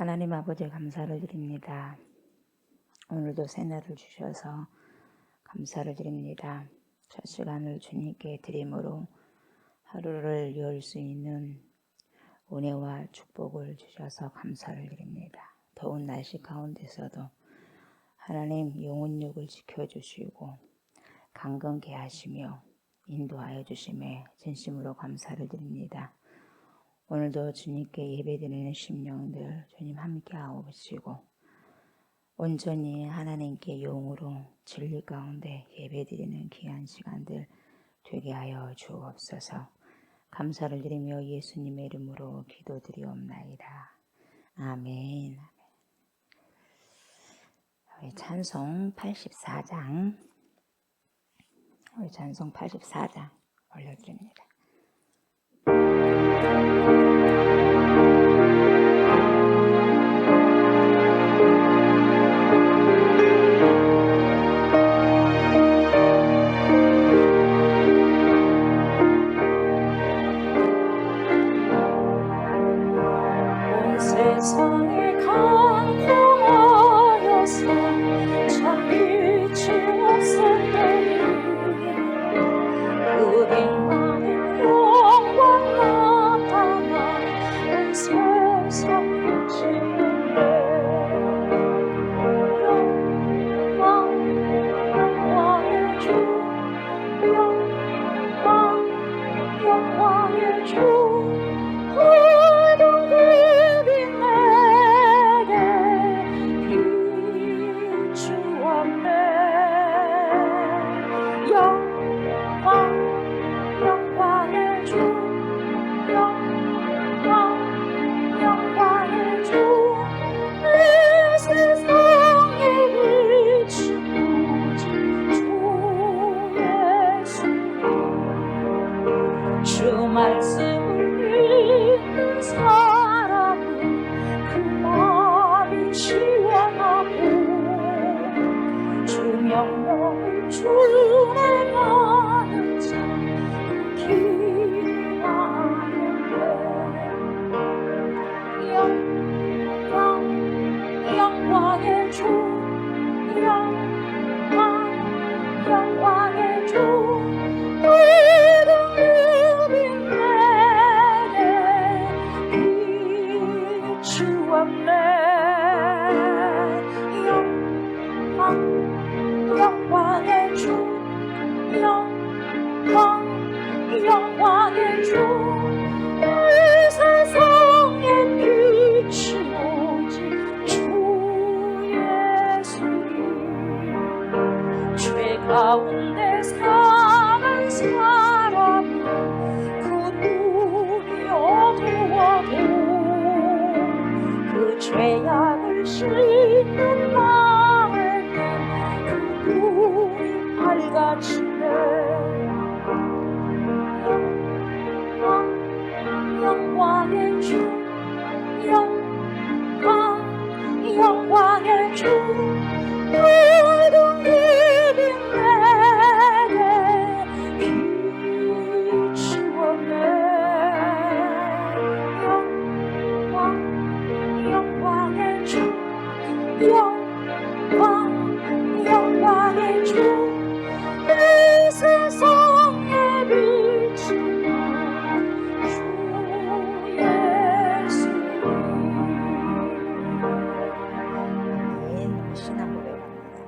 하나님 아버지 감사를 드립니다. 오늘도 새날을 주셔서 감사를 드립니다. 첫 시간을 주님께 드림으로 하루를 열 수 있는 은혜와 축복을 주셔서 감사를 드립니다. 더운 날씨 가운데서도 하나님 영혼육을 지켜주시고 강건케 하시며 인도하여 주심에 진심으로 감사를 드립니다. 오늘도 주님께 예배드리는 심령들 주님 함께 하옵시고 온전히 하나님께 영으로 진리 가운데 예배드리는 귀한 시간들 되게 하여 주옵소서. 감사를 드리며 예수님의 이름으로 기도드리옵나이다. 아멘. 찬송 84장 찬송 84장 올려드립니다. 온 세상에 강풍하여서 참 빛이 없었더니 그 빛나는 영광 나타나 온 세상 비치는데 영광의 주 영광의 주 모든 빛 내게 비추었네. 영광의 주 영광의 주 이 세상에 비추지 주 예수님 주 말씀을 믿는 사람은 그 마음이 시원하고 주 명령을 준행하는 자 기나는데 영광의 주 영광의 주 모든 빛 내게 비추었네. 영광의 주 영광의 주 이 세상에 빛이 오직 주 예수님 죄 가운데 사는 사람은 그 눈이 어두워도 그 죄악을 씻는 날에는 그 눈이 밝아지네. 영광의 주 영광의 주 모든 빛 내게 비추었네. 영광의 주 영광의 주 이 세상에 비추는 주 예수님. 신앙 고백합니다.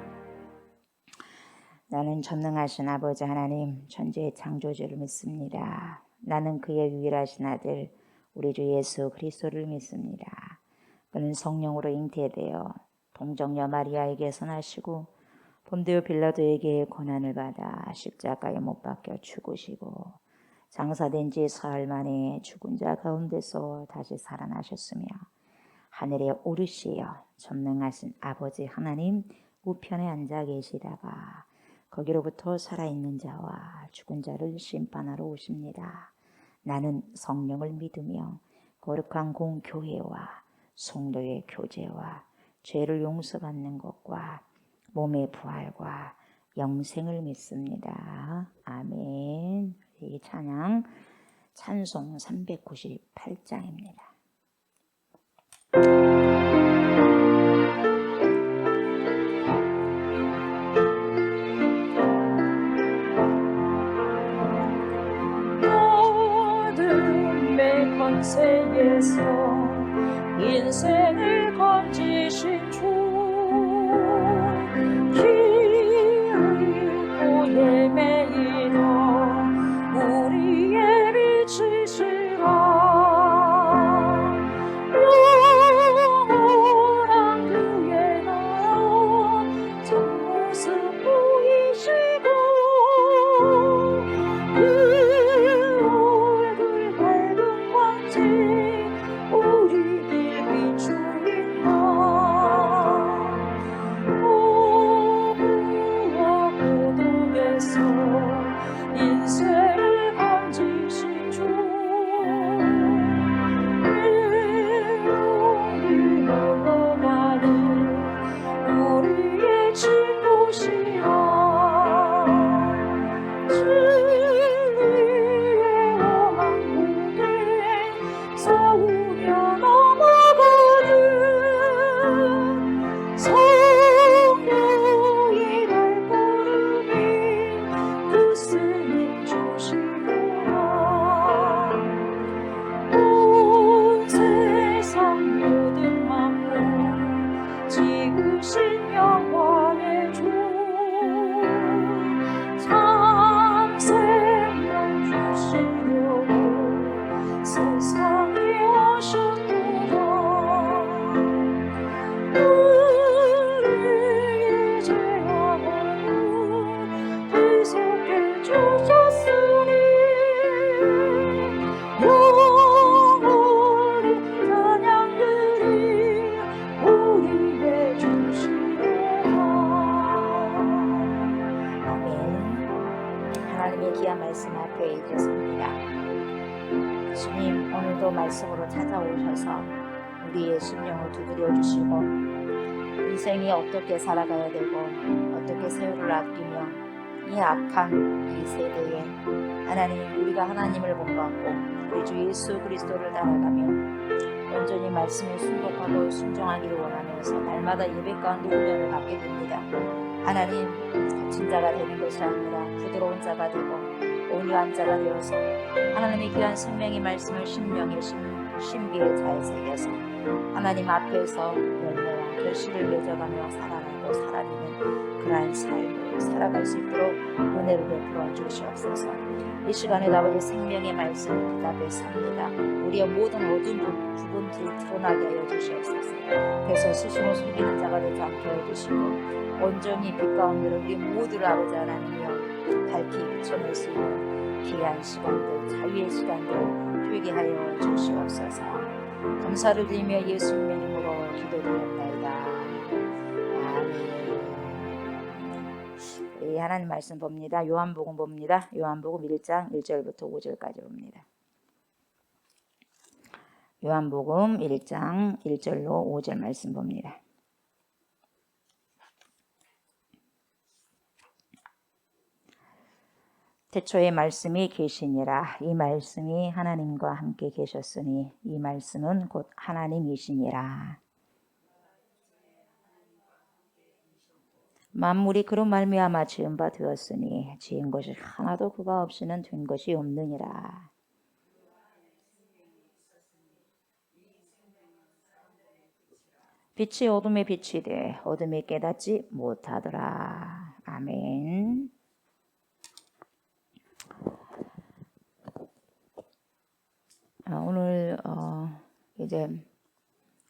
나는 전능하신 아버지 하나님 천지의 창조주를 믿습니다. 나는 그의 유일하신 아들 우리 주 예수 그리스도를 믿습니다. 그는 성령으로 잉태되어 동정녀 마리아에게서 나시고 본디오 빌라도에게 고난을 받아 십자가에 못 박혀 죽으시고 장사된 지 사흘 만에 죽은 자 가운데서 다시 살아나셨으며 하늘에 오르시어 전능하신 아버지 하나님 우편에 앉아 계시다가 거기로부터 살아있는 자와 죽은 자를 심판하러 오십니다. 나는 성령을 믿으며 거룩한 공교회와 성도의 교제와 죄를 용서받는 것과 몸의 부활과 영생을 믿습니다. 아멘. 이 찬양 찬송 398장입니다. 인생을 건지신 주 길을 헤매이던 우리의 빛이시라 영원한 그의 나라 참모습 보이시고 그 얼굴 밝은 광채 우리 길 비추인다 오구와 고독에서 인생을 건지신 주 영원히 흘러가는 우리의 친구시라 진리의 험한 고개 싸우며 넘어가는 성령의 발걸음이 그 스님 주시구나 온 세상 모든 만물 지으신 영광의 주 참생명 주시려고 세상에 오셨구나 우리의 죄악을 대속해 주셨으니 영원히 찬양들이 우리의 주시로다 아멘. 하나님의 귀한 말씀 앞에 이르습니다. 주님, 오늘도 말씀으로 찾아오셔서 우리의 심령을 두드려 주시고 인생이 어떻게 살아가야 되고 어떻게 세월을 아끼며 이 악한 이 세대에 하나님 우리가 하나님을 본받고 우리 주 예수 그리스도를 따라가며 온전히 말씀에 순복하고 순종하기를 원하면서 날마다 예배 가운데 훈련을 받게 됩니다. 하나님, 거친 자가 되는 것이 아니라 부드러운 자가 되고 온유한 자가 되어서 하나님의 귀한 생명의 말씀을 심령의 신비에 잘 새겨서 하나님 앞에서 열매와 결실을 맺어가며 살아가고 살아내는 그러한 삶을 살아갈 수 있도록 은혜를 베풀어 주시옵소서. 이 시간에 아버지 생명의 말씀을 그 앞에 삽니다. 우리의 모든 어두운 부분들이 드러나게 하여 주시옵소서. 그래서 스스로 속이는 자가 되지 않게 해주시고 온전히 빛 가운데로 우리 모두를 아버지 하나님이여 밝히 비춰낼 수 있는 귀한 시간들, 자유의 시간들 되게 하여 주시옵소서. 감사를 드리며 예수님의 이름으로 기도드렸나이다. 아멘. 우리 하나님 말씀 봅니다. 요한복음 봅니다. 요한복음 1장 1절부터 5절까지 봅니다. 요한복음 1장 1절로 5절 말씀 봅니다. 태초에 말씀이 계시니라. 이 말씀이 하나님과 함께 계셨으니 이 말씀은 곧 하나님이시니라. 만물이 그로 말미암아 지은 바 되었으니 지은 것이 하나도 그가 없이는 된 것이 없느니라. 빛이 어둠에 비치되 어둠이 깨닫지 못하더라. 아멘. 오늘 이제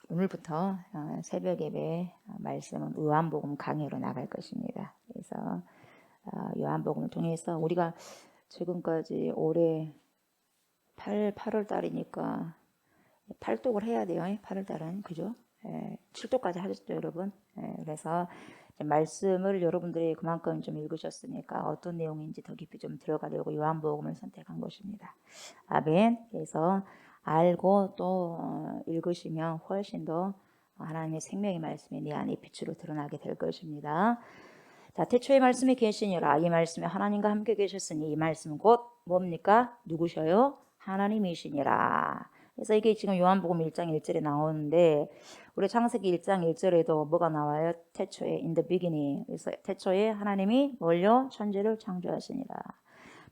오늘부터 새벽 예배 말씀은 요한복음 강해로 나갈 것입니다. 그래서 요한복음을 통해서 우리가 지금까지 올해 8월 달이니까 8독을 해야 돼요. 8월 달은 그죠? 7독까지 하셨죠, 여러분? 그래서 말씀을 여러분들이 그만큼 좀 읽으셨으니까 어떤 내용인지 더 깊이 좀 들어가려고 요한복음을 선택한 것입니다. 아멘. 그래서 알고 또 읽으시면 훨씬 더 하나님의 생명의 말씀이 내 안에 빛으로 드러나게 될 것입니다. 자, 태초에 말씀이 계시니라. 이 말씀이 하나님과 함께 계셨으니 이 말씀은 곧 뭡니까? 누구셔요? 하나님이시니라. 그래서 이게 지금 요한복음 1장 1절에 나오는데 우리 창세기 1장 1절에도 뭐가 나와요? 태초에 in the beginning. 그래서 태초에 하나님이 뭘요? 천지를 창조하시니라.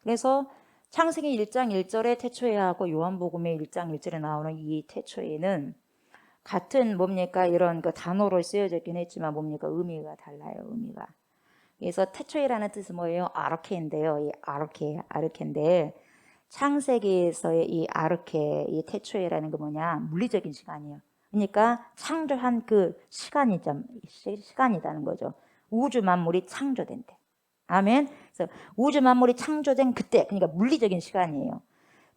그래서 창세기 1장 1절에 태초에 하고 요한복음의 1장 1절에 나오는 이 태초에는 같은 뭡니까 이런 그 단어로 쓰여져 있긴 했지만 뭡니까 의미가 달라요. 의미가. 그래서 태초이라는 뜻은 뭐예요? 아르케인데요. 이 아르케인데 창세기에서의 이 아르케, 이 태초이라는 거 뭐냐? 물리적인 시간이에요. 그러니까 창조한 그 시간이라는 거죠. 우주 만물이 창조된대. 아멘. 그래서 우주 만물이 창조된 그때, 그러니까 물리적인 시간이에요.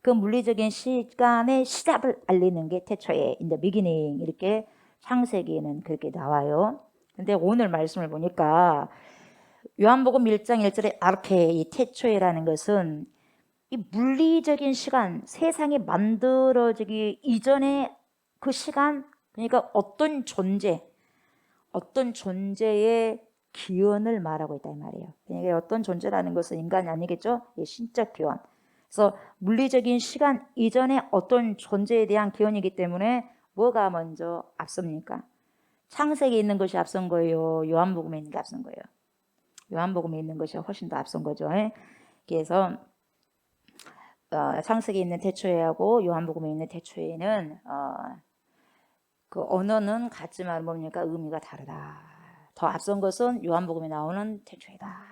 그 물리적인 시간의 시작을 알리는 게 태초에 in the beginning 이렇게 창세기에는 그렇게 나와요. 근데 오늘 말씀을 보니까 요한복음 1장 1절에 아르케 이 태초에라는 것은 이 물리적인 시간, 세상이 만들어지기 이전의 그 시간, 그러니까 어떤 존재의 기원을 말하고 있다 이 말이에요. 그러니까 어떤 존재라는 것은 인간이 아니겠죠? 이 신적 기원. 그래서 물리적인 시간 이전에 어떤 존재에 대한 기원이기 때문에 뭐가 먼저 앞섭니까? 창세기에 있는 것이 앞선 거예요? 요한복음에 있는 게 앞선 거예요? 요한복음에 있는 것이 훨씬 더 앞선 거죠. 그래서 창세기에 있는 태초에하고 요한복음에 있는 태초에는 그 언어는 같지만 뭡니까? 의미가 다르다. 더 앞선 것은 요한복음에 나오는 태초이다.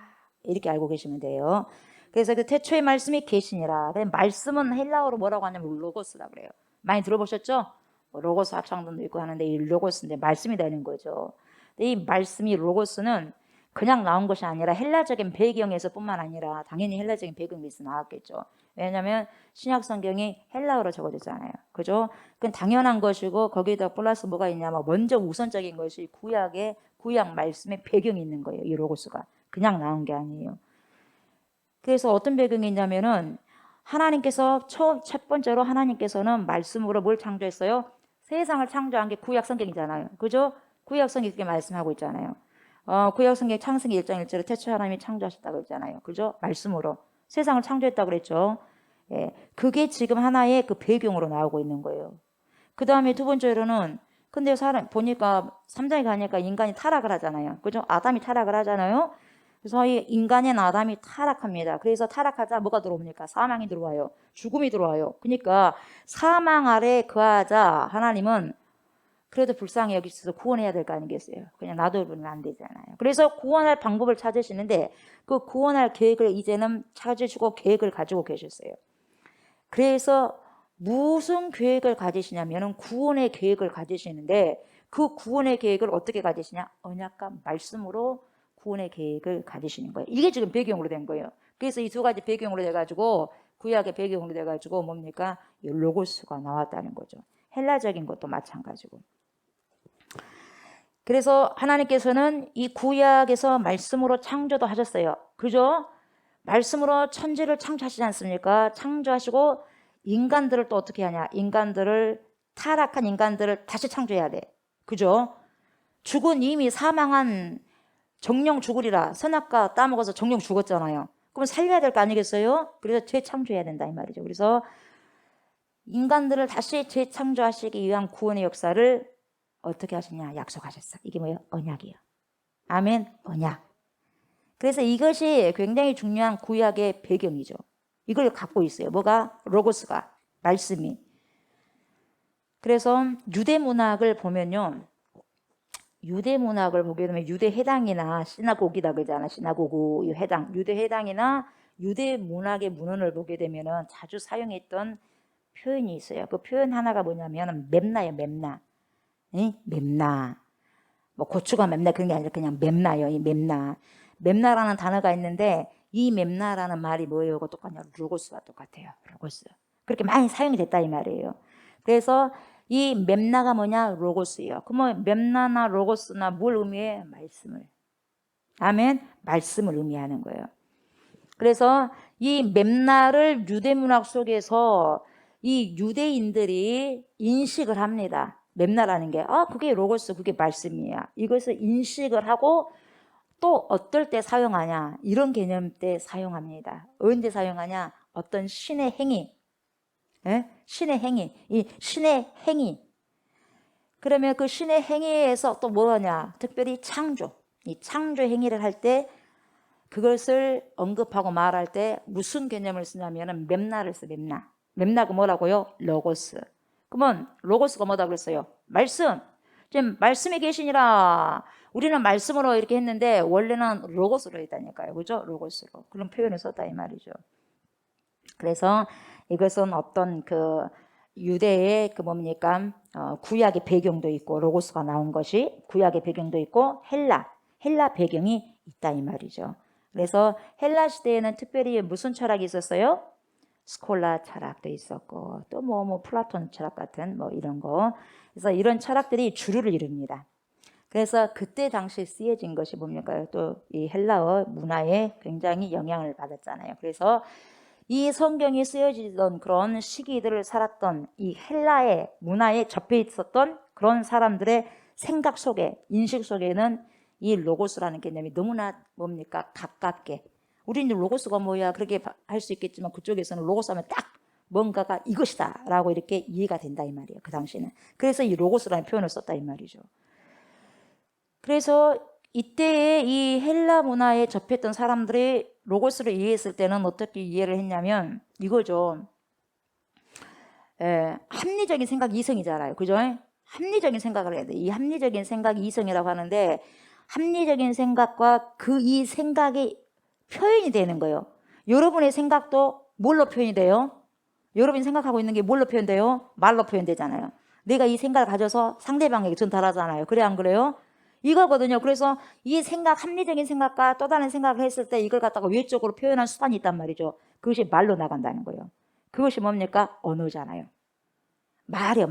이렇게 알고 계시면 돼요. 그래서 그 태초의 말씀이 계시니라. 말씀은 헬라어로 뭐라고 하냐면 로고스라 그래요. 많이 들어보셨죠? 로고스 합창단도 있고 하는데 이 로고스인데 말씀이 되는 거죠. 근데 이 말씀이 로고스는 그냥 나온 것이 아니라 헬라적인 배경에서뿐만 아니라 당연히 헬라적인 배경이 있어 나왔겠죠. 왜냐하면 신약 성경이 헬라어로 적어졌잖아요. 그죠? 그건 당연한 것이고 거기에다 플러스 뭐가 있냐면 먼저 우선적인 것이 구약 말씀의 배경이 있는 거예요. 이 로고스가 그냥 나온 게 아니에요. 그래서 어떤 배경이 있냐면은 하나님께서 첫 번째로 하나님께서는 말씀으로 뭘 창조했어요? 세상을 창조한 게 구약 성경이잖아요. 그죠? 구약 성경이 그렇게 말씀하고 있잖아요. 구약 성경 창세기 1장 1절에 태초 하나님이 창조하셨다고 했잖아요. 그죠? 말씀으로 세상을 창조했다고 그랬죠. 예, 그게 지금 하나의 그 배경으로 나오고 있는 거예요. 그 다음에 두 번째로는 근데 사람 보니까 3장에 가니까 인간이 타락을 하잖아요. 그죠? 아담이 타락을 하잖아요. 그래서 이 인간인 아담이 타락합니다. 그래서 타락하자 뭐가 들어옵니까? 사망이 들어와요. 죽음이 들어와요. 그러니까 사망 아래 거하자 하나님은 그래도 불쌍히 여기셔서 구원해야 될 거 아니겠어요? 그냥 놔두면 안 되잖아요. 그래서 구원할 방법을 찾으시는데 그 구원할 계획을 이제는 찾으시고 계획을 가지고 계셨어요. 그래서 무슨 계획을 가지시냐면은 구원의 계획을 가지시는데 그 구원의 계획을 어떻게 가지시냐? 언약과 말씀으로 구원의 계획을 가지시는 거예요. 이게 지금 배경으로 된 거예요. 그래서 이 두 가지 배경으로 돼가지고 구약의 배경으로 돼가지고 뭡니까? 이 로고스가 나왔다는 거죠. 헬라적인 것도 마찬가지고. 그래서 하나님께서는 이 구약에서 말씀으로 창조도 하셨어요. 그죠? 말씀으로 천지를 창조하시지 않습니까? 창조하시고 인간들을 또 어떻게 하냐? 타락한 인간들을 다시 창조해야 돼. 그죠? 죽은 이미 사망한 정령 죽으리라. 선악과 따먹어서 정령 죽었잖아요. 그럼 살려야 될 거 아니겠어요? 그래서 재창조해야 된다 이 말이죠. 그래서 인간들을 다시 재창조하시기 위한 구원의 역사를 어떻게 하시냐? 약속하셨어. 이게 뭐예요? 언약이에요. 아멘. 언약. 그래서 이것이 굉장히 중요한 구약의 배경이죠. 이걸 갖고 있어요. 뭐가? 로고스가. 말씀이. 그래서 유대 문학을 보면요. 유대 문학을 보게 되면 유대 해당이나 시나고기다 그러잖아. 시나고그 해당. 유대 해당이나 유대 문학의 문헌을 보게 되면은 자주 사용했던 표현이 있어요. 그 표현 하나가 뭐냐면 맵나예요. 맵나. 응? 맵나. 뭐 고추가 맵나 그런 게 아니라 그냥 맵나요. 이 맵나. 맵나라는 단어가 있는데 이 맵나라는 말이 뭐예요? 그거 똑같냐? 로고스와 똑같아요. 로고스. 그렇게 많이 사용이 됐다 이 말이에요. 그래서 이 맵나가 뭐냐? 로고스예요. 그러면 맵나나 로고스나 뭘 의미해? 말씀을. 아멘. 말씀을 의미하는 거예요. 그래서 이 맵나를 유대문학 속에서 이 유대인들이 인식을 합니다. 맵나라는 게 그게 로고스, 그게 말씀이야. 이것을 인식을 하고 또 어떨 때 사용하냐? 이런 개념 때 사용합니다. 언제 사용하냐? 어떤 신의 행위. 예? 신의 행위. 이 신의 행위. 그러면 그 신의 행위에서 또 뭐하냐? 특별히 창조. 이 창조 행위를 할 때 그것을 언급하고 말할 때 무슨 개념을 쓰냐면은 맵나를 써. 맵나. 맵나가 뭐라고요? 로고스. 그러면 로고스가 뭐다 그랬어요? 말씀. 지금 말씀이 계시니라. 우리는 말씀으로 이렇게 했는데 원래는 로고스로 했다니까요. 그죠? 로고스로. 그런 표현을 썼다 이 말이죠. 그래서 이것은 어떤 그 유대의 그 뭡니까? 구약의 배경도 있고 로고스가 나온 것이 구약의 배경도 있고 헬라 배경이 있다 이 말이죠. 그래서 헬라 시대에는 특별히 무슨 철학이 있었어요? 스콜라 철학도 있었고 또 뭐 플라톤 철학 같은 뭐 이런 거. 그래서 이런 철학들이 주류를 이룹니다. 그래서 그때 당시에 쓰여진 것이 뭡니까? 또 이 헬라어 문화에 굉장히 영향을 받았잖아요. 그래서 이 성경이 쓰여지던 그런 시기들을 살았던 이 헬라의 문화에 접해 있었던 그런 사람들의 생각 속에, 인식 속에는 이 로고스라는 개념이 너무나 뭡니까? 가깝게. 우리는 로고스가 뭐야? 그렇게 할 수 있겠지만 그쪽에서는 로고스 하면 딱 뭔가가 이것이다 라고 이렇게 이해가 된다 이 말이에요. 그 당시에는. 그래서 이 로고스라는 표현을 썼다 이 말이죠. 그래서 이때에 이 헬라 문화에 접했던 사람들이 로고스를 이해했을 때는 어떻게 이해를 했냐면 이거죠. 합리적인 생각 이성이잖아요. 그죠? 합리적인 생각을 해야 돼. 이 합리적인 생각이 이성이라고 하는데 합리적인 생각과 그 이 생각이 표현이 되는 거예요. 여러분의 생각도 뭘로 표현이 돼요? 여러분이 생각하고 있는 게 뭘로 표현돼요? 말로 표현되잖아요. 내가 이 생각을 가져서 상대방에게 전달하잖아요. 그래 안 그래요? 이거거든요. 그래서 이 생각, 합리적인 생각과 또 다른 생각을 했을 때 이걸 갖다가 외적으로 표현한 수단이 있단 말이죠. 그것이 말로 나간다는 거예요. 그것이 뭡니까? 언어잖아요. 말이요,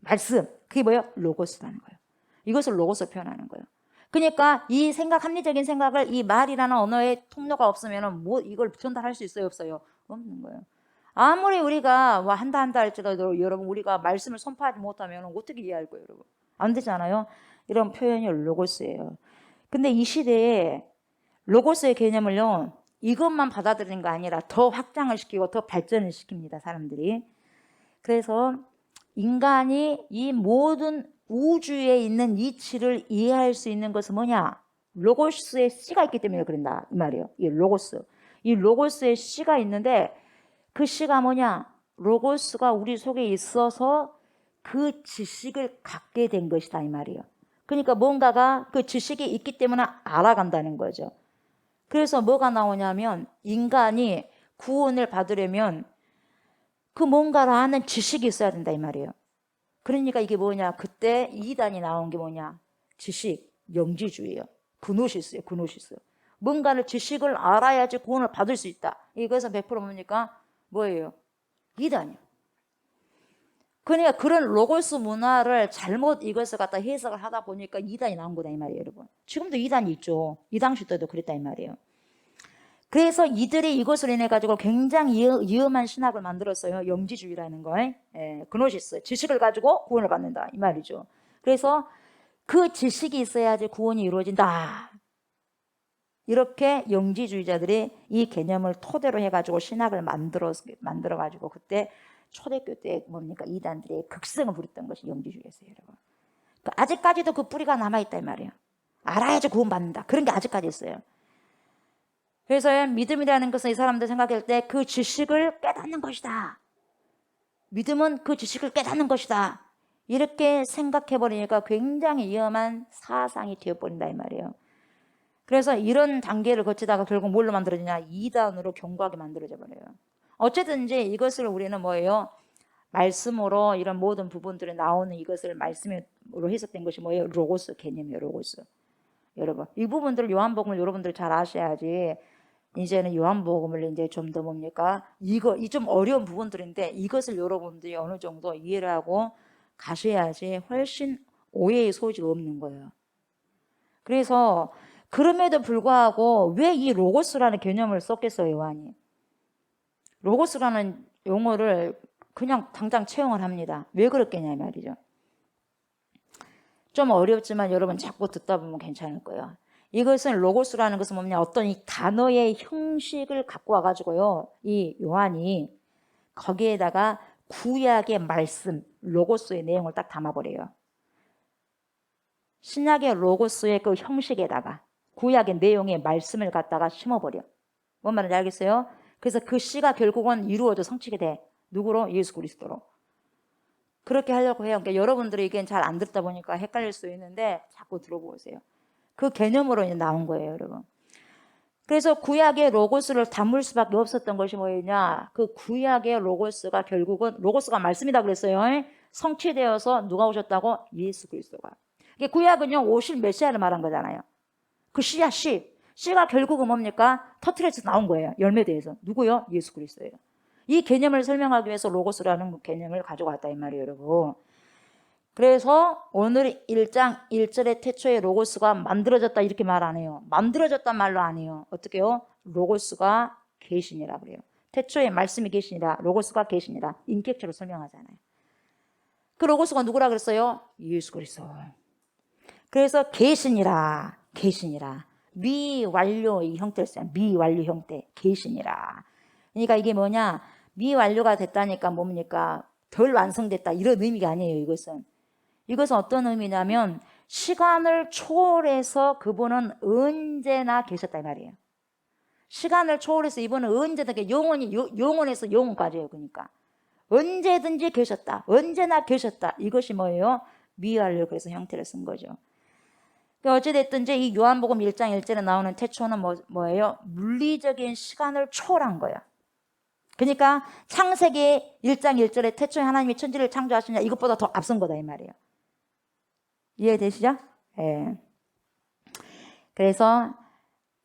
말씀. 그게 뭐예요? 로고스라는 거예요. 이것을 로고스로 표현하는 거예요. 그러니까 이 생각, 합리적인 생각을 이 말이라는 언어의 통로가 없으면 뭐 이걸 전달할 수 있어요, 없어요? 없는 거예요. 아무리 우리가 한다 할지라도 여러분 우리가 말씀을 선포하지 못하면 어떻게 이해할 거예요, 여러분? 안 되잖아요. 이런 표현이 로고스예요. 근데 이 시대에 로고스의 개념을요, 이것만 받아들이는 거 아니라 더 확장을 시키고 더 발전을 시킵니다, 사람들이. 그래서 인간이 이 모든 우주에 있는 이치를 이해할 수 있는 것은 뭐냐? 로고스의 씨가 있기 때문에 그런다 이 말이에요. 이 로고스. 이 로고스의 씨가 있는데 그 씨가 뭐냐? 로고스가 우리 속에 있어서 그 지식을 갖게 된 것이다 이 말이에요. 그러니까 뭔가가 그 지식이 있기 때문에 알아간다는 거죠. 그래서 뭐가 나오냐면 인간이 구원을 받으려면 그 뭔가를 아는 지식이 있어야 된다 이 말이에요. 그러니까 이게 뭐냐? 그때 이단이 나온 게 뭐냐? 지식, 영지주의예요. 그노시스예요. 그노시스. 뭔가를 지식을 알아야지 구원을 받을 수 있다. 이것은 100% 뭡니까? 뭐예요? 이단이요. 그러니까 그런 로고스 문화를 잘못 이것을 갖다 해석을 하다 보니까 이단이 나온 거다 이 말이에요, 여러분. 지금도 이단이 있죠. 이 당시 때도 그랬다 이 말이에요. 그래서 이들이 이것을 인해 가지고 굉장히 위험한 신학을 만들었어요. 영지주의라는 걸. 그노시스. 지식을 가지고 구원을 받는다 이 말이죠. 그래서 그 지식이 있어야지 구원이 이루어진다. 이렇게 영지주의자들이 이 개념을 토대로 해가지고 신학을 만들어가지고 그때 초대교 때 뭡니까? 이단들의 극성을 부렸던 것이 영지주의였어요, 여러분. 아직까지도 그 뿌리가 남아있다 이 말이에요. 알아야지 구원받는다. 그런 게 아직까지 있어요. 그래서 믿음이라는 것은 이 사람들 생각할 때 그 지식을 깨닫는 것이다. 믿음은 그 지식을 깨닫는 것이다. 이렇게 생각해버리니까 굉장히 위험한 사상이 되어버린다 이 말이에요. 그래서 이런 단계를 거치다가 결국 뭘로 만들어지냐? 이단으로 견고하게 만들어져 버려요. 어쨌든지 이것을 우리는 뭐예요? 말씀으로 이런 모든 부분들이 나오는 이것을 말씀으로 해석된 것이 뭐예요? 로고스 개념이에요. 로고스. 여러분 이 부분들을 요한복음을 여러분들 잘 아셔야지 이제는 요한복음을 이제 좀 더 뭡니까? 이 좀 어려운 부분들인데 이것을 여러분들이 어느 정도 이해를 하고 가셔야지 훨씬 오해의 소지가 없는 거예요. 그래서 그럼에도 불구하고 왜 이 로고스라는 개념을 썼겠어요, 요한이? 로고스라는 용어를 그냥 당장 채용을 합니다. 왜 그렇겠냐 말이죠. 좀 어렵지만 여러분 자꾸 듣다 보면 괜찮을 거예요. 이것은 로고스라는 것은 뭐냐? 어떤 이 단어의 형식을 갖고 와가지고요. 이 요한이 거기에다가 구약의 말씀, 로고스의 내용을 딱 담아버려요. 신약의 로고스의 그 형식에다가 구약의 내용의 말씀을 갖다가 심어버려. 뭔 말인지 알겠어요? 그래서 그 씨가 결국은 이루어져 성취게 돼. 누구로? 예수 그리스도로. 그렇게 하려고 해요. 그러니까 여러분들이 이게 잘 안 듣다 보니까 헷갈릴 수 있는데 자꾸 들어보세요. 그 개념으로 이제 나온 거예요, 여러분. 그래서 구약의 로고스를 담을 수밖에 없었던 것이 뭐냐? 그 구약의 로고스가 결국은 로고스가 말씀이다 그랬어요. 성취되어서 누가 오셨다고? 예수 그리스도가. 이게 구약은요, 오실 메시아를 말한 거잖아요. 그 씨야, 씨. 씨가 결국은 뭡니까? 터트려서 나온 거예요. 열매대에서. 누구요? 예수 그리스도예요. 이 개념을 설명하기 위해서 로고스라는 개념을 가지고 왔다 이 말이에요, 여러분. 그래서 오늘 1장 1절에 태초에 로고스가 만들어졌다 이렇게 말 안 해요. 만들어졌단 말로 안 해요. 어떻게 해요? 로고스가 계시니라 그래요. 태초에 말씀이 계시니라, 로고스가 계시니라. 인격체로 설명하잖아요. 그 로고스가 누구라 그랬어요? 예수 그리스도. 그래서 계시니라, 계시니라. 미완료의 형태를 써요. 미완료 형태, 계시니라. 그러니까 이게 뭐냐? 미완료가 됐다니까 뭡니까? 덜 완성됐다 이런 의미가 아니에요. 이것은 어떤 의미냐면 시간을 초월해서 그분은 언제나 계셨다 이 말이에요. 시간을 초월해서 이분은 언제나 영원히 영원에서 영원까지예요. 그러니까 언제든지 계셨다, 언제나 계셨다. 이것이 뭐예요? 미완료. 그래서 형태를 쓴 거죠. 어찌됐든지 이 요한복음 1장 1절에 나오는 태초는 뭐예요? 물리적인 시간을 초월한 거예요. 그러니까 창세기 1장 1절에 태초에 하나님이 천지를 창조하시냐 이것보다 더 앞선 거다 이 말이에요. 이해되시죠? 예. 그래서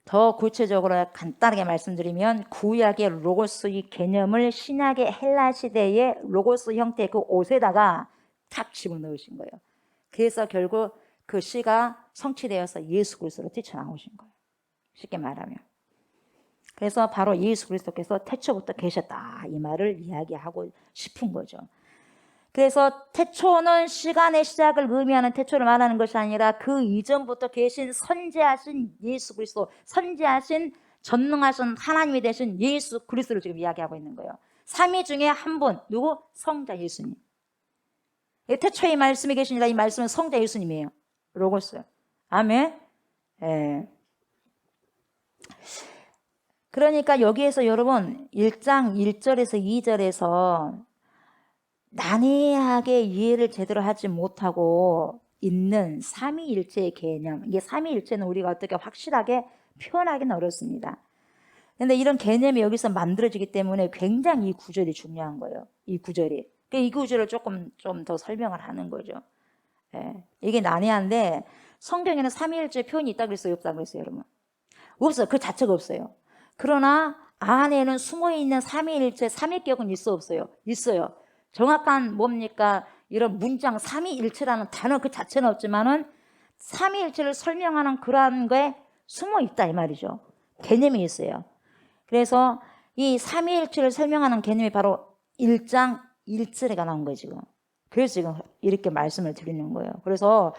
더 구체적으로 간단하게 말씀드리면 구약의 로고스의 개념을 신약의 헬라 시대의 로고스 형태의 그 옷에다가 탁 집어넣으신 거예요. 그래서 결국 그 씨가 성취되어서 예수 그리스도로 뛰쳐나오신 거예요. 쉽게 말하면. 그래서 바로 예수 그리스도께서 태초부터 계셨다 이 말을 이야기하고 싶은 거죠. 그래서 태초는 시간의 시작을 의미하는 태초를 말하는 것이 아니라 그 이전부터 계신 선지하신 예수 그리스도, 선지하신 전능하신 하나님이 되신 예수 그리스도를 지금 이야기하고 있는 거예요. 삼위 중에 한 분, 누구? 성자 예수님. 태초에 말씀이 계시니라 이 말씀은 성자 예수님이에요. 로고스. 아멘. 예. 그러니까 여기에서 여러분 1장 1절에서 2절에서 난해하게 이해를 제대로 하지 못하고 있는 삼위일체의 개념. 이게 삼위일체는 우리가 어떻게 확실하게 표현하기는 어렵습니다. 그런데 이런 개념이 여기서 만들어지기 때문에 굉장히 이 구절이 중요한 거예요. 이 구절이. 이 구절을 조금 좀 더 설명을 하는 거죠. 예. 이게 난해한데 성경에는 삼위일체 표현이 있다고 그랬어요? 없다고 그랬어요? 여러분? 없어요. 그 자체가 없어요. 그러나 안에는 숨어있는 삼위일체, 삼위격은 있어 없어요? 있어요. 정확한 뭡니까? 이런 문장 삼위일체라는 단어 그 자체는 없지만은 삼위일체를 설명하는 그러한 게 숨어 있다 이 말이죠. 개념이 있어요. 그래서 이 삼위일체를 설명하는 개념이 바로 1장 1절에 나온 거예요 지금. 그래서 지금 이렇게 말씀을 드리는 거예요. 그래서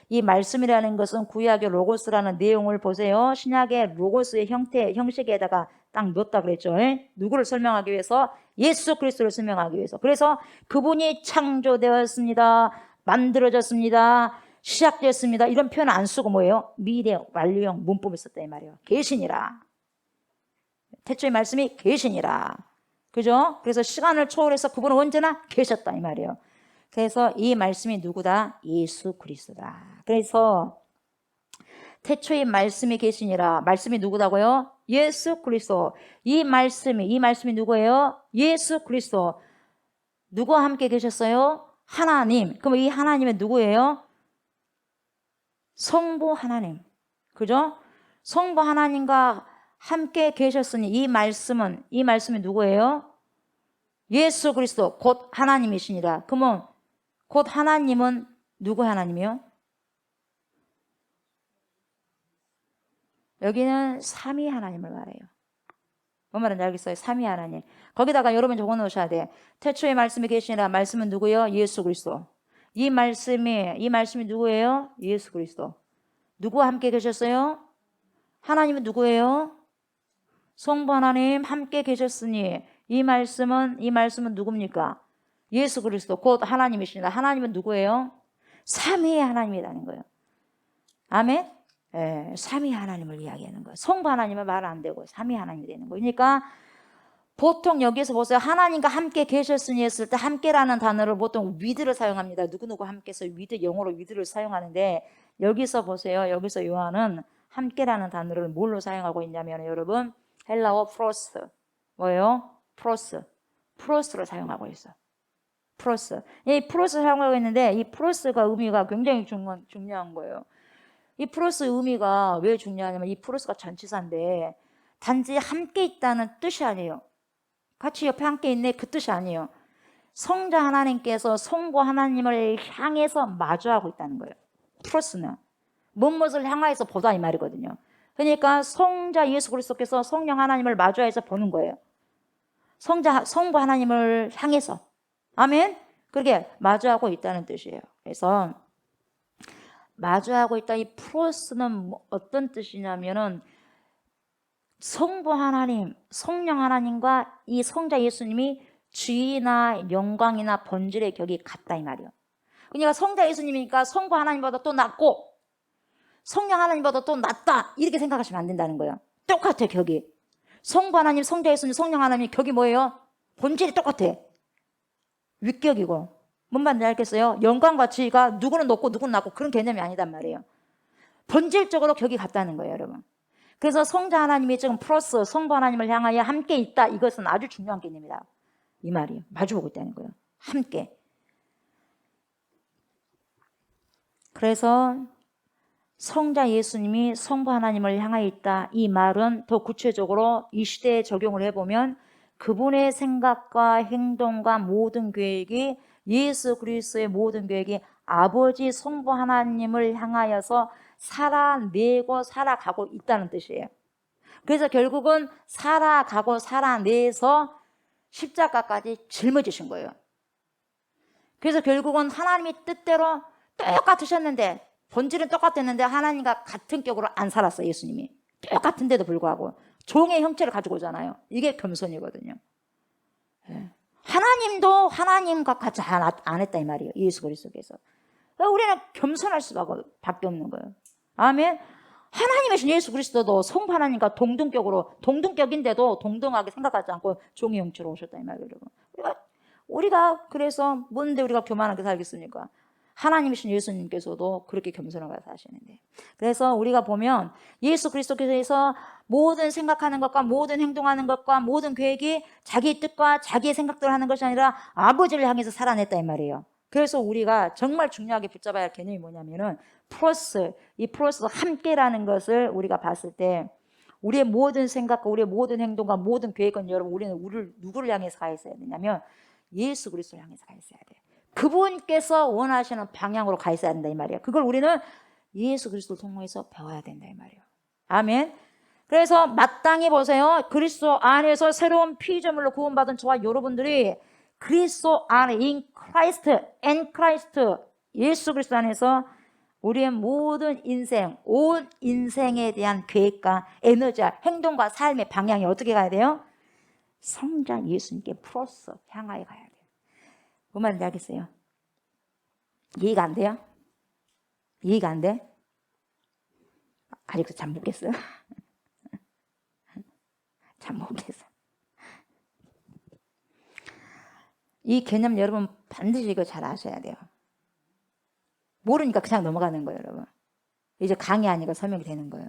이 말씀이라는 것은 구약의 로고스라는 내용을 보세요. 신약의 로고스의 형식에다가 딱 넣었다 그랬죠. 누구를 설명하기 위해서? 예수 그리스도를 설명하기 위해서. 그래서 그분이 창조되었습니다. 만들어졌습니다. 시작됐습니다. 이런 표현 안 쓰고 뭐예요? 미래 완료형 문법을 썼다 이 말이에요. 계시니라. 태초의 말씀이 계시니라. 그죠? 그래서 시간을 초월해서 그분은 언제나 계셨다 이 말이에요. 그래서 이 말씀이 누구다? 예수 그리스도다. 그래서 태초에 말씀이 계시니라. 말씀이 누구다고요? 예수 그리스도. 이 말씀이 누구예요? 예수 그리스도. 누구와 함께 계셨어요? 하나님. 그럼 이 하나님은 누구예요? 성부 하나님. 그죠? 성부 하나님과 함께 계셨으니 이 말씀이 누구예요? 예수 그리스도 곧 하나님이시니라. 그러면 곧 하나님은 누구 하나님이요? 여기는 삼위 하나님을 말해요. 뭔 말인지 알겠어요? 삼위 하나님. 거기다가 여러분 적어 놓으셔야 돼. 태초에 말씀이 계시니라. 말씀은 누구예요? 예수 그리스도. 이 말씀이 누구예요? 예수 그리스도. 누구와 함께 계셨어요? 하나님은 누구예요? 성부 하나님 함께 계셨으니 이 말씀은 누굽니까? 예수 그리스도 곧 하나님이십니다. 하나님은 누구예요? 삼위의 하나님이라는 거예요. 아멘? 예, 삼위 하나님을 이야기하는 거예요. 성부 하나님은 말 안 되고 삼위 하나님이 되는 거예요. 그러니까 보통 여기서 보세요. 하나님과 함께 계셨으니 했을 때 함께라는 단어를 보통 with를 사용합니다. 누구누구 함께서 with, 영어로 with를 사용하는데 여기서 보세요. 여기서 요한은 함께라는 단어를 뭘로 사용하고 있냐면 여러분 헬라어 프로스 뭐예요? 프로스를 사용하고 있어. 프로스. 이 프로스 사용하고 있는데 이 프로스가 의미가 굉장히 중요한 거예요. 이 프로스 의미가 왜 중요하냐면 이 프로스가 전치사인데 단지 함께 있다는 뜻이 아니에요. 같이 옆에 함께 있네 그 뜻이 아니에요. 성자 하나님께서 성부 하나님을 향해서 마주하고 있다는 거예요. 프로스는 무엇을 향하여서 보다 이 말이거든요. 그러니까 성자 예수 그리스도께서 성령 하나님을 마주해서 보는 거예요. 성부 하나님을 향해서. 아멘. 그렇게 마주하고 있다는 뜻이에요. 그래서 마주하고 있다 이 프로스는 어떤 뜻이냐면은 성부 하나님, 성령 하나님과 이 성자 예수님이 지위나 영광이나 본질의 격이 같다 이 말이에요. 그러니까 성자 예수님이니까 성부 하나님보다 또 낫고 성령 하나님보다 또 낫다 이렇게 생각하시면 안 된다는 거예요. 똑같아 격이. 성부 하나님, 성자 예수님, 성령 하나님 격이 뭐예요? 본질이 똑같아. 윗격이고. 뭔 말인지 알겠어요? 영광과 지위가 누구는 높고 누구는 낮고 그런 개념이 아니단 말이에요. 본질적으로 격이 같다는 거예요 여러분. 그래서 성자 하나님이 지금 플러스 성부 하나님을 향하여 함께 있다. 이것은 아주 중요한 개념이다. 이 말이 마주보고 있다는 거예요. 함께. 그래서 성자 예수님이 성부 하나님을 향하여 있다. 이 말은 더 구체적으로 이 시대에 적용을 해보면 그분의 생각과 행동과 모든 계획이 예수 그리스도의 모든 계획이 아버지 성부 하나님을 향하여서 살아내고 살아가고 있다는 뜻이에요. 그래서 결국은 살아가고 살아내서 십자가까지 짊어지신 거예요. 그래서 결국은 하나님이 뜻대로 똑같으셨는데 본질은 똑같았는데 하나님과 같은 격으로 안 살았어요. 예수님이 똑같은데도 불구하고 종의 형체를 가지고 오잖아요. 이게 겸손이거든요. 하나님도 하나님과 같이 안 했다 이 말이에요. 예수 그리스도께서. 우리는 겸손할 수밖에 없는 거예요. 아멘. 하나님이신 예수 그리스도도 성부 하나님과 동등격인데도 동등하게 생각하지 않고 종의 형체로 오셨다 이 말이에요. 우리가 그래서 뭔데 우리가 교만하게 살겠습니까? 하나님이신 예수님께서도 그렇게 겸손하게 사시는데. 그래서 우리가 보면 예수 그리스도께서 모든 생각하는 것과 모든 행동하는 것과 모든 계획이 자기 뜻과 자기의 생각대로 하는 것이 아니라 아버지를 향해서 살아냈다 이 말이에요. 그래서 우리가 정말 중요하게 붙잡아야 할 개념이 뭐냐면은 이 플러스 함께라는 것을 우리가 봤을 때 우리의 모든 생각과 우리의 모든 행동과 모든 계획은 여러분 우리는 누구를 향해서 가 있어야 되냐면 예수 그리스도를 향해서 가 있어야 돼요. 그분께서 원하시는 방향으로 가 있어야 된다 이 말이에요. 그걸 우리는 예수 그리스도를 통해서 배워야 된다 이 말이에요. 아멘. 그래서 마땅히 보세요. 그리스도 안에서 새로운 피조물로 구원받은 저와 여러분들이 그리스도 안에 in Christ 예수 그리스도 안에서 우리의 모든 인생, 온 인생에 대한 계획과 에너지와 행동과 삶의 방향이 어떻게 가야 돼요? 성자 예수님께 플러스 향하여 가야 돼요. 뭔 말인지 알겠어요? 이해가 안 돼요? 이해가 안 돼? 아직도 잘 모르겠어요? 잘 모르겠어. 이 개념 여러분 반드시 이거 잘 아셔야 돼요. 모르니까 그냥 넘어가는 거예요, 여러분. 이제 강의 아니고 설명이 되는 거예요.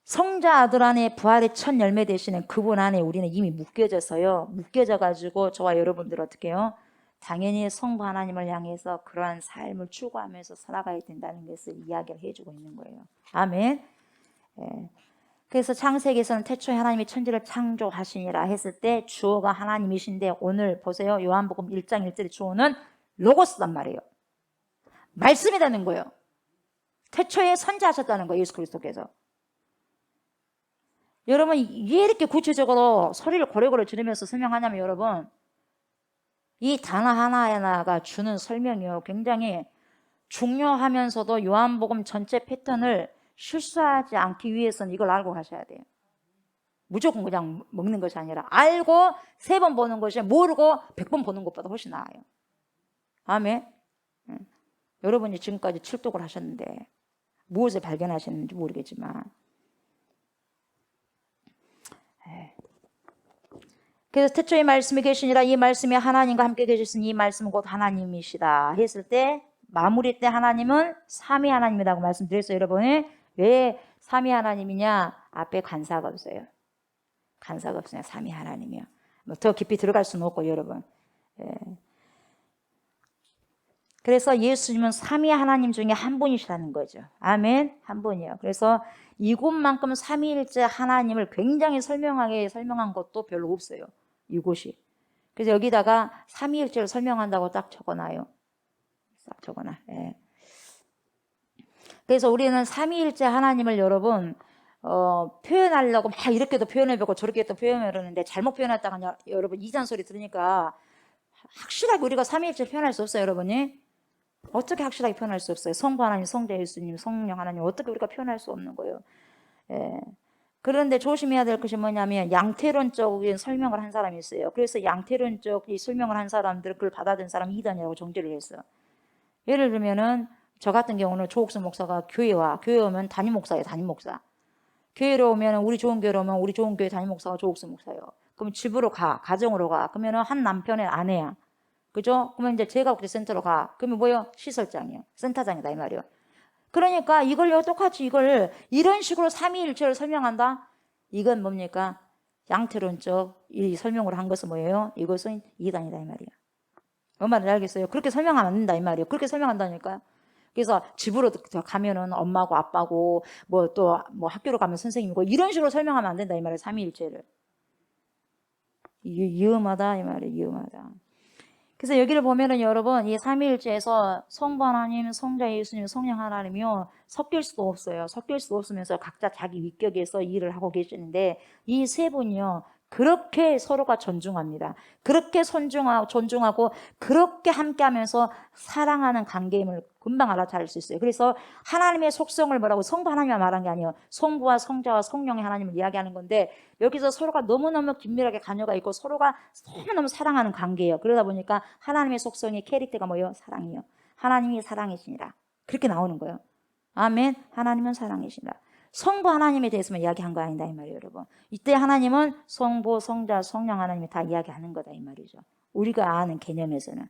성자 아들 안에 부활의 첫 열매 되시는 그분 안에 우리는 이미 묶여져서요. 묶여져가지고 저와 여러분들 어떻게 해요? 당연히 성부 하나님을 향해서 그러한 삶을 추구하면서 살아가야 된다는 것을 이야기를 해주고 있는 거예요. 아멘. 예. 그래서 창세기에서는 태초에 하나님이 천지를 창조하시니라 했을 때 주어가 하나님이신데 오늘 보세요. 요한복음 1장 1절의 주어는 로고스단 말이에요. 말씀이 되는 거예요. 태초에 선지하셨다는 거예요. 예수 그리스도께서. 여러분 왜 이렇게 구체적으로 소리를 고래고래 지르면서 설명하냐면 여러분 이 단어 하나하나가 주는 설명이요. 굉장히 중요하면서도 요한복음 전체 패턴을 실수하지 않기 위해서는 이걸 알고 가셔야 돼요. 무조건 그냥 먹는 것이 아니라 알고 3번 보는 것이 모르고 100번 보는 것보다 훨씬 나아요. 아멘. 여러분이 지금까지 칠독을 하셨는데 무엇을 발견하셨는지 모르겠지만 그래서 태초에 말씀이 계시니라 이 말씀이 하나님과 함께 계셨으니 이 말씀은 곧 하나님이시다 했을 때 마무리 때 하나님은 삼위 하나님이라고 말씀드렸어요. 여러분 왜 삼위 하나님이냐? 앞에 간사가 없어요. 간사가 없으냐 삼위 하나님이요. 뭐 더 깊이 들어갈 수는 없고 여러분. 예. 그래서 예수님은 삼위 하나님 중에 한 분이시라는 거죠. 아멘. 한 분이요. 그래서 이곳만큼 삼위일체 하나님을 굉장히 설명하게 설명한 것도 별로 없어요. 이곳이. 그래서 여기다가 삼위일체를 설명한다고 딱 적어놔요. 딱 적어놔. 예. 그래서 우리는 삼위일체 하나님을 여러분 표현하려고 막 이렇게도 표현해보고 저렇게도 표현해보는데 잘못 표현했다가 여러분 이단 소리 들으니까 확실하게 우리가 삼위일체 표현할 수 없어요. 여러분이. 어떻게 확실하게 표현할 수 없어요. 성부 하나님, 성자 예수님, 성령 하나님 어떻게 우리가 표현할 수 없는 거예요. 예. 그런데 조심해야 될 것이 뭐냐면 양태론적인 설명을 한 사람이 있어요. 그래서 양태론적 이 설명을 한 사람들 그걸 받아들인 사람이 이단이라고 정죄를 했어요. 예를 들면은 저 같은 경우는 조옥순 목사가 교회 오면 담임 목사예요. 담임 목사. 교회로 오면 우리 좋은 교회로 오면 우리 좋은 교회 담임 목사가 조옥순 목사예요. 그럼 집으로 가정으로 가. 그러면은 한 남편의 아내야. 그죠? 그러면 이제 제가 그때 센터로 가. 그러면 뭐요? 시설장이요. 센터장이다 이 말이요. 그러니까 이걸요 똑같이 이걸 이런 식으로 삼위일체를 설명한다. 이건 뭡니까? 양태론적 이 설명을 한 것은 뭐예요? 이것은 이단이다 이 말이에요. 뭔 말인지 알겠어요? 그렇게 설명하면 안 된다 이 말이에요. 그렇게 설명한다니까요. 그래서 집으로 가면은 엄마고 아빠고 뭐 또 뭐 학교로 가면 선생님이고 이런 식으로 설명하면 안 된다 이 말이에요. 삼위일체를. 위험하다 이 말이에요. 위험하다. 그래서 여기를 보면은 여러분 이 삼위일체에서 성부 하나님, 성자 예수님, 성령 하나님이요 섞일 수도 없어요. 섞일 수도 없으면서 각자 자기 위격에서 일을 하고 계시는데 이 세 분이요 그렇게 서로가 존중합니다. 그렇게 존중하고 그렇게 함께하면서 사랑하는 관계임을 금방 알아차릴 수 있어요. 그래서 하나님의 속성을 뭐라고 성부 하나님만 말한 게 아니에요. 성부와 성자와 성령의 하나님을 이야기하는 건데 여기서 서로가 너무너무 긴밀하게 관여가 있고 서로가 너무너무 사랑하는 관계예요. 그러다 보니까 하나님의 속성의 캐릭터가 뭐예요? 사랑이요. 하나님이 사랑이시니라. 그렇게 나오는 거예요. 아멘. 하나님은 사랑이시니라. 성부 하나님에 대해서만 이야기한 거 아니다 이 말이에요. 여러분. 이때 하나님은 성부, 성자, 성령 하나님이 다 이야기하는 거다 이 말이죠. 우리가 아는 개념에서는.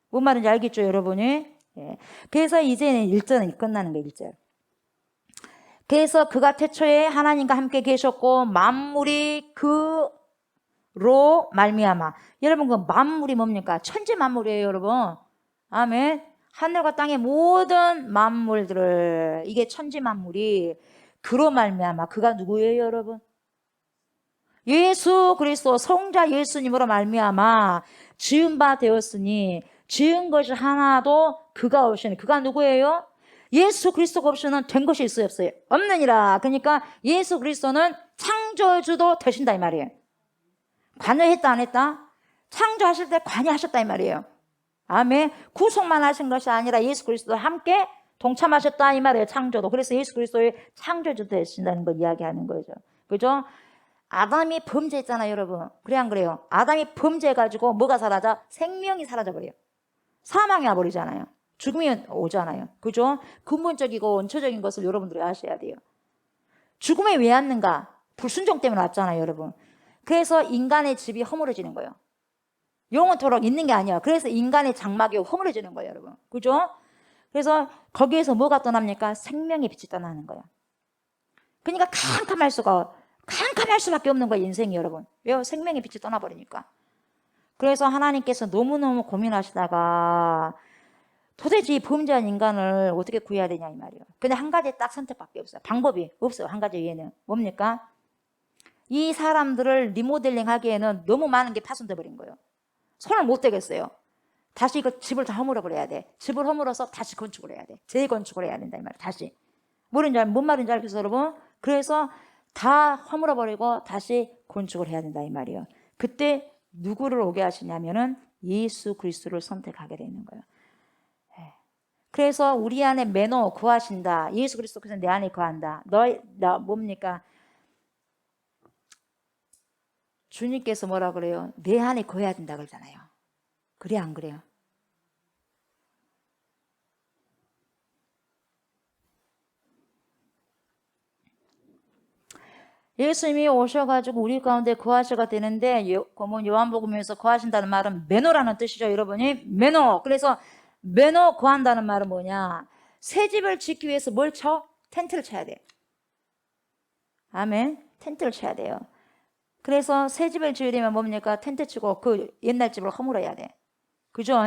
뭔 말인지 알겠죠 여러분이? 예. 그래서 이제는 1절은 끝나는 거예요. 1절. 그래서 그가 태초에 하나님과 함께 계셨고 만물이 그로 말미암아. 여러분 그 만물이 뭡니까? 천지 만물이에요 여러분. 아멘. 하늘과 땅의 모든 만물들을 이게 천지 만물이 그로 말미암아. 그가 누구예요 여러분? 예수 그리스도 성자 예수님으로 말미암아 지은 바 되었으니 지은 것이 하나도 그가 없이는 그가 누구예요? 예수 그리스도가 없이는 된 것이 있어요 없어요? 없느니라. 그러니까 예수 그리스도는 창조주도 되신다 이 말이에요. 관여했다 안 했다? 창조하실 때 관여하셨다 이 말이에요. 아멘. 구속만 하신 것이 아니라 예수 그리스도와 함께 동참하셨다 이 말이에요. 창조도. 그래서 예수 그리스도의 창조주 되신다는 걸 이야기하는 거죠. 그죠? 아담이 범죄했잖아요 여러분. 그래 안 그래요? 아담이 범죄해가지고 뭐가 사라져? 생명이 사라져버려요. 사망이 와버리잖아요. 죽음이 오잖아요. 그죠? 근본적이고 원초적인 것을 여러분들이 아셔야 돼요. 죽음에 왜 왔는가? 불순종 때문에 왔잖아요 여러분. 그래서 인간의 집이 허물어지는 거예요. 영원토록 있는 게 아니야. 그래서 인간의 장막이 허물어지는 거예요 여러분. 그죠? 그래서 거기에서 뭐가 떠납니까? 생명의 빛이 떠나는 거예요. 그러니까 캄캄할 수밖에 없는 거예요 인생이 여러분. 왜요? 생명의 빛이 떠나버리니까. 그래서 하나님께서 너무너무 고민하시다가 도대체 이 범죄한 인간을 어떻게 구해야 되냐 이 말이에요. 근데 한 가지 딱 선택밖에 없어요. 방법이 없어요. 한 가지 외에는. 뭡니까? 이 사람들을 리모델링 하기에는 너무 많은 게 파손돼 버린 거예요. 손을 못 대겠어요. 다시 이거 집을 다 허물어 버려야 돼. 집을 허물어서 다시 건축을 해야 돼. 재건축을 해야 된다 이 말이에요. 다시. 뭔 말인지 알겠어요 여러분? 그래서 다 허물어 버리고 다시 건축을 해야 된다 이 말이에요. 그때 누구를 오게 하시냐면은 예수 그리스도를 선택하게 되는 거예요. 그래서 우리 안에 매너 구하신다. 예수 그리스도께서 내 안에 거한다. 나 뭡니까? 주님께서 뭐라 그래요? 내 안에 거해야 된다 그러잖아요. 그래 안 그래요? 예수님이 오셔가지고 우리 가운데 거하셔가 되는데, 요한복음에서 거하신다는 말은 매너라는 뜻이죠, 여러분이. 매너. 그래서 매너 거한다는 말은 뭐냐? 새 집을 짓기 위해서 뭘 쳐? 텐트를 쳐야 돼. 아멘. 텐트를 쳐야 돼요. 그래서 새 집을 지으려면 뭡니까? 텐트 치고 그 옛날 집을 허물어야 돼. 그죠?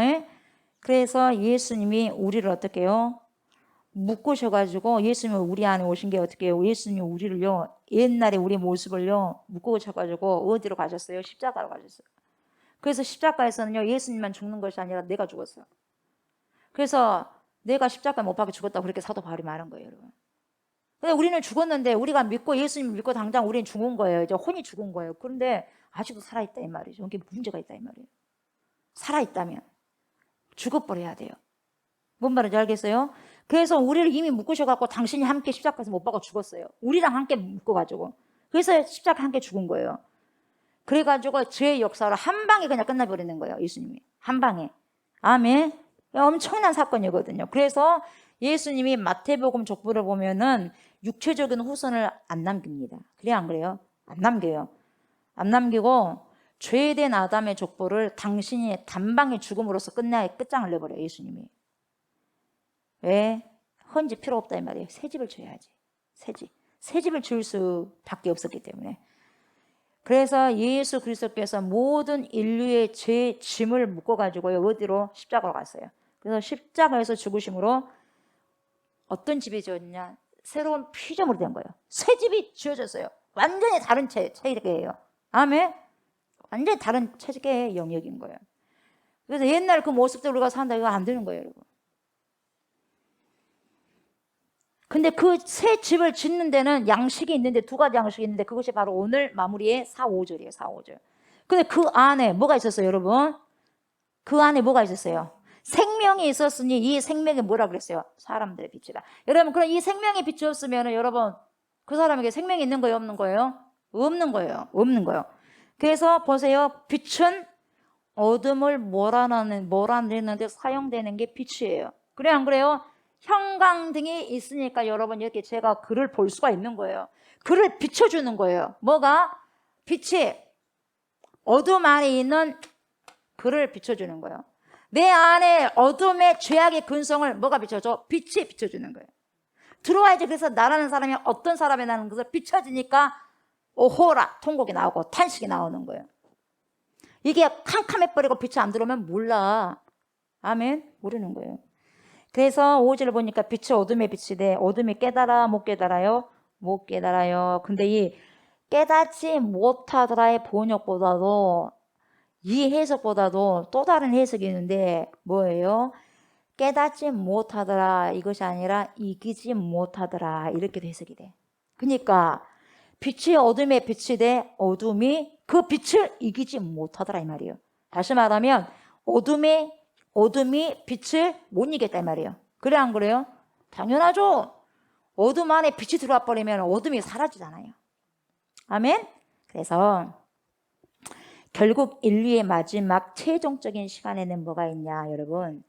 그래서 예수님이 우리를 어떻게 해요? 묶으셔가지고, 예수님이 우리 안에 오신 게 어떻게 해요? 예수님이 우리를요, 옛날에 우리 모습을요, 묶으셔가지고 어디로 가셨어요? 십자가로 가셨어요. 그래서 십자가에서는요, 예수님만 죽는 것이 아니라 내가 죽었어요. 그래서 내가 십자가에 못 박혀 죽었다고 그렇게 사도 바울이 말한 거예요, 여러분. 근데 우리는 죽었는데, 우리가 믿고 예수님 믿고 당장 우리는 죽은 거예요. 이제 혼이 죽은 거예요. 그런데 아직도 살아있다 이 말이죠. 이게 문제가 있다 이 말이에요. 살아있다면 죽어버려야 돼요. 뭔 말인지 알겠어요? 그래서 우리를 이미 묶으셔갖고 당신이 함께 십자가에서 못 박아 죽었어요. 우리랑 함께 묶어가지고. 그래서 십자가 함께 죽은 거예요. 그래가지고 죄의 역사로 한 방에 그냥 끝나버리는 거예요. 예수님이. 한 방에. 아멘. 엄청난 사건이거든요. 그래서 예수님이 마태복음 족보를 보면은 육체적인 후손을 안 남깁니다. 그래 안 그래요? 안 남겨요. 안 남기고 죄된 아담의 족보를 당신이 단방의 죽음으로써 끝장을 내버려요. 예수님이. 왜? 헌집 필요 없다 이 말이에요. 새 집을 지어야지. 새 집을 지을 수밖에 없었기 때문에. 그래서 예수 그리스도께서 모든 인류의 죄 짐을 묶어가지고요, 어디로? 십자가로 갔어요. 그래서 십자가에서 죽으심으로 어떤 집이 지어졌냐? 새로운 피조물이 된 거예요. 새 집이 지어졌어요. 완전히 다른 체계예요. 아멘. 완전히 다른 체계의 영역인 거예요. 그래서 옛날 그 모습대로 우리가 산다 이거 안 되는 거예요, 여러분. 근데 그 새 집을 짓는 데는 양식이 있는데, 두 가지 양식이 있는데, 그것이 바로 오늘 마무리의 4, 5절이에요. 4, 5절. 근데 그 안에 뭐가 있었어요, 여러분? 그 안에 뭐가 있었어요? 생명이 있었으니 이 생명이 뭐라 그랬어요? 사람들의 빛이다. 여러분, 그럼 이 생명의 빛이 없으면 여러분, 그 사람에게 생명이 있는 거예요, 없는 거예요? 없는 거예요. 없는 거예요. 그래서 보세요. 빛은 어둠을 몰아내는 데 사용되는 게 빛이에요. 그래 안 그래요? 형광등이 있으니까 여러분 이렇게 제가 글을 볼 수가 있는 거예요. 글을 비춰주는 거예요. 뭐가? 빛이 어둠 안에 있는 글을 비춰주는 거예요. 내 안에 어둠의 죄악의 근성을 뭐가 비춰줘? 빛이 비춰주는 거예요. 들어와야지. 그래서 나라는 사람이 어떤 사람이라는 것을 비춰지니까 오호라 통곡이 나오고 탄식이 나오는 거예요. 이게 캄캄해버리고 빛이 안 들어오면 몰라. 아멘? 모르는 거예요. 그래서 5절을 보니까 빛이 어둠의 빛이 돼. 어둠이 깨달아? 못 깨달아요? 못 깨달아요. 근데 이 깨닫지 못하더라의 번역보다도, 이 해석보다도 또 다른 해석이 있는데 뭐예요? 깨닫지 못하더라 이것이 아니라 이기지 못하더라 이렇게 해석이 돼. 그러니까 빛이 어둠의 빛이 돼. 어둠이 그 빛을 이기지 못하더라 이 말이에요. 다시 말하면 어둠이 빛을 못 이겼다 이 말이에요. 그래 안 그래요? 당연하죠. 어둠 안에 빛이 들어와 버리면 어둠이 사라지잖아요. 아멘? 그래서 결국 인류의 마지막 최종적인 시간에는 뭐가 있냐 여러분?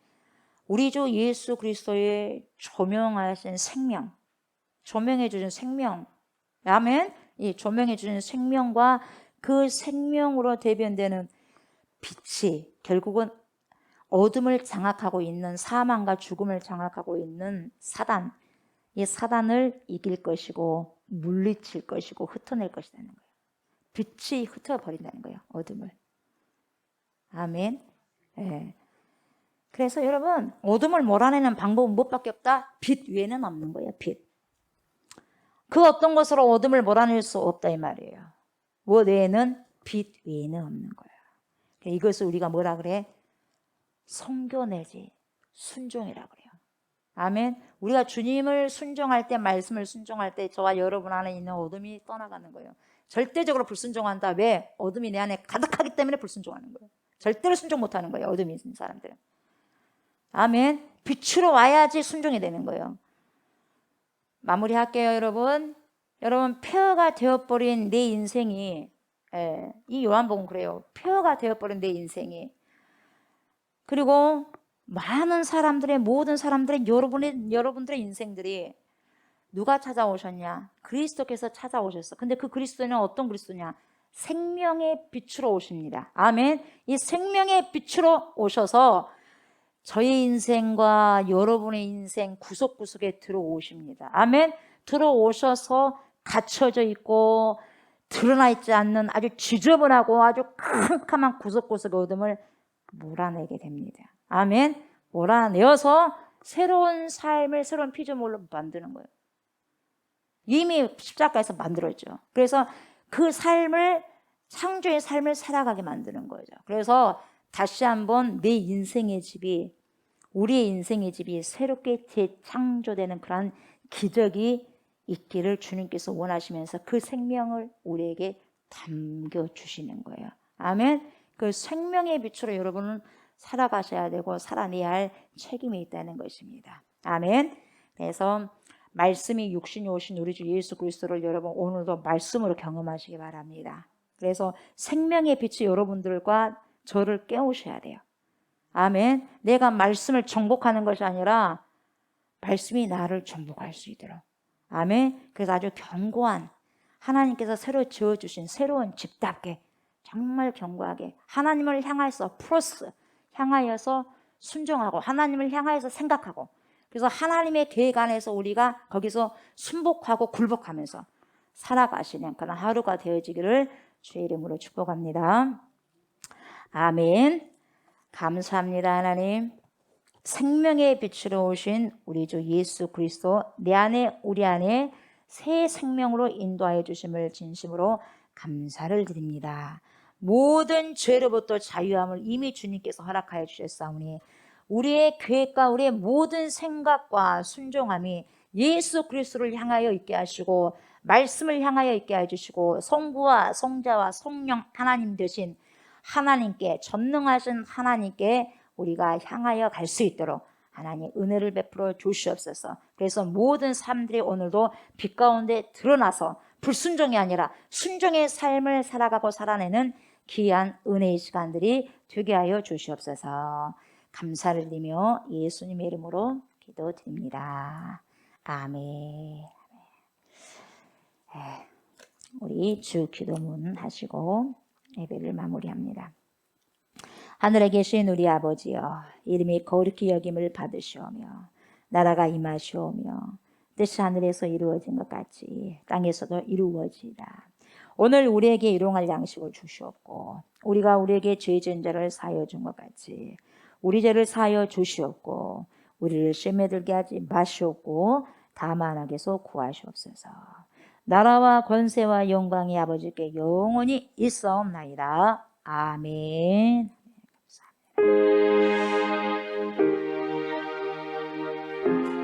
우리 주 예수 그리스도의 조명하신 생명, 조명해 주신 생명, 아멘? 이 조명해 주신 생명과 그 생명으로 대변되는 빛이 결국은 어둠을 장악하고 있는, 사망과 죽음을 장악하고 있는 사단, 이 사단을 이길 것이고 물리칠 것이고 흩어낼 것이라는 거예요. 빛이 흩어버린다는 거예요, 어둠을. 아멘. 네. 그래서 여러분, 어둠을 몰아내는 방법은 무엇밖에 없다? 빛 외에는 없는 거예요. 빛. 그 어떤 것으로 어둠을 몰아낼 수 없다 이 말이에요. 무엇 외에는? 빛 외에는 없는 거예요. 이것을 우리가 뭐라 그래? 성교 내지 순종이라고 그래요. 아멘. 우리가 주님을 순종할 때, 말씀을 순종할 때 저와 여러분 안에 있는 어둠이 떠나가는 거예요. 절대적으로 불순종한다. 왜? 어둠이 내 안에 가득하기 때문에 불순종하는 거예요. 절대로 순종 못하는 거예요, 어둠이 있는 사람들은. 아멘. 빛으로 와야지 순종이 되는 거예요. 마무리할게요, 여러분. 여러분, 폐허가 되어버린 내 인생이, 이 요한복음 그래요. 폐허가 되어버린 내 인생이, 그리고 많은 사람들의, 모든 사람들의, 여러분들의 인생들이 누가 찾아오셨냐? 그리스도께서 찾아오셨어. 근데 그 그리스도는 어떤 그리스도냐? 생명의 빛으로 오십니다. 아멘. 이 생명의 빛으로 오셔서 저의 인생과 여러분의 인생 구석구석에 들어오십니다. 아멘. 들어오셔서 닫혀져 있고 드러나 있지 않는 아주 지저분하고 아주 캄캄한 구석구석의 어둠을 몰아내게 됩니다. 아멘. 몰아내어서 새로운 삶을 새로운 피조물로 만드는 거예요. 이미 십자가에서 만들었죠. 그래서 그 삶을 창조의 삶을 살아가게 만드는 거죠. 그래서 다시 한번 내 인생의 집이 우리의 인생의 집이 새롭게 재창조되는 그런 기적이 있기를 주님께서 원하시면서 그 생명을 우리에게 담겨주시는 거예요. 아멘. 그 생명의 빛으로 여러분은 살아가셔야 되고 살아내야 할 책임이 있다는 것입니다. 아멘. 그래서 말씀이 육신이 오신 우리 주 예수 그리스도를 여러분 오늘도 말씀으로 경험하시기 바랍니다. 그래서 생명의 빛이 여러분들과 저를 깨우셔야 돼요. 아멘. 내가 말씀을 정복하는 것이 아니라 말씀이 나를 정복할 수 있도록. 아멘. 그래서 아주 견고한 하나님께서 새로 지어주신 새로운 집답게 정말 견고하게 하나님을 향해서 플러스 향하여서 순종하고 하나님을 향하여서 생각하고 그래서 하나님의 계획 안에서 우리가 거기서 순복하고 굴복하면서 살아가시는 그런 하루가 되어지기를 주의 이름으로 축복합니다. 아멘. 감사합니다. 하나님. 생명의 빛으로 오신 우리 주 예수 그리스도 내 안에 우리 안에 새 생명으로 인도하여 주심을 진심으로 감사를 드립니다. 모든 죄로부터 자유함을 이미 주님께서 허락하여 주셨사오니 우리의 계획과 우리의 모든 생각과 순종함이 예수 그리스도를 향하여 있게 하시고 말씀을 향하여 있게 해주시고 성부와 성자와 성령 하나님 되신 하나님께 전능하신 하나님께 우리가 향하여 갈 수 있도록 하나님 은혜를 베풀어 주시옵소서. 그래서 모든 사람들이 오늘도 빛 가운데 드러나서 불순종이 아니라 순종의 삶을 살아가고 살아내는 귀한 은혜의 시간들이 되게 하여 주시옵소서. 감사를 드리며 예수님의 이름으로 기도드립니다. 아멘. 우리 주 기도문 하시고 예배를 마무리합니다. 하늘에 계신 우리 아버지여, 이름이 거룩히 여김을 받으시오며 나라가 임하시오며 뜻이 하늘에서 이루어진 것 같이 땅에서도 이루어지이다. 오늘 우리에게 일용할 양식을 주시옵고 우리가 우리에게 죄 지은 자를 사하여 준 것 같이 우리 죄를 사하여 주시옵고 우리를 시험에 들게 하지 마시옵고 다만 악에서 구하시옵소서. 나라와 권세와 영광이 아버지께 영원히 있사옵나이다. 아멘. 감사합니다.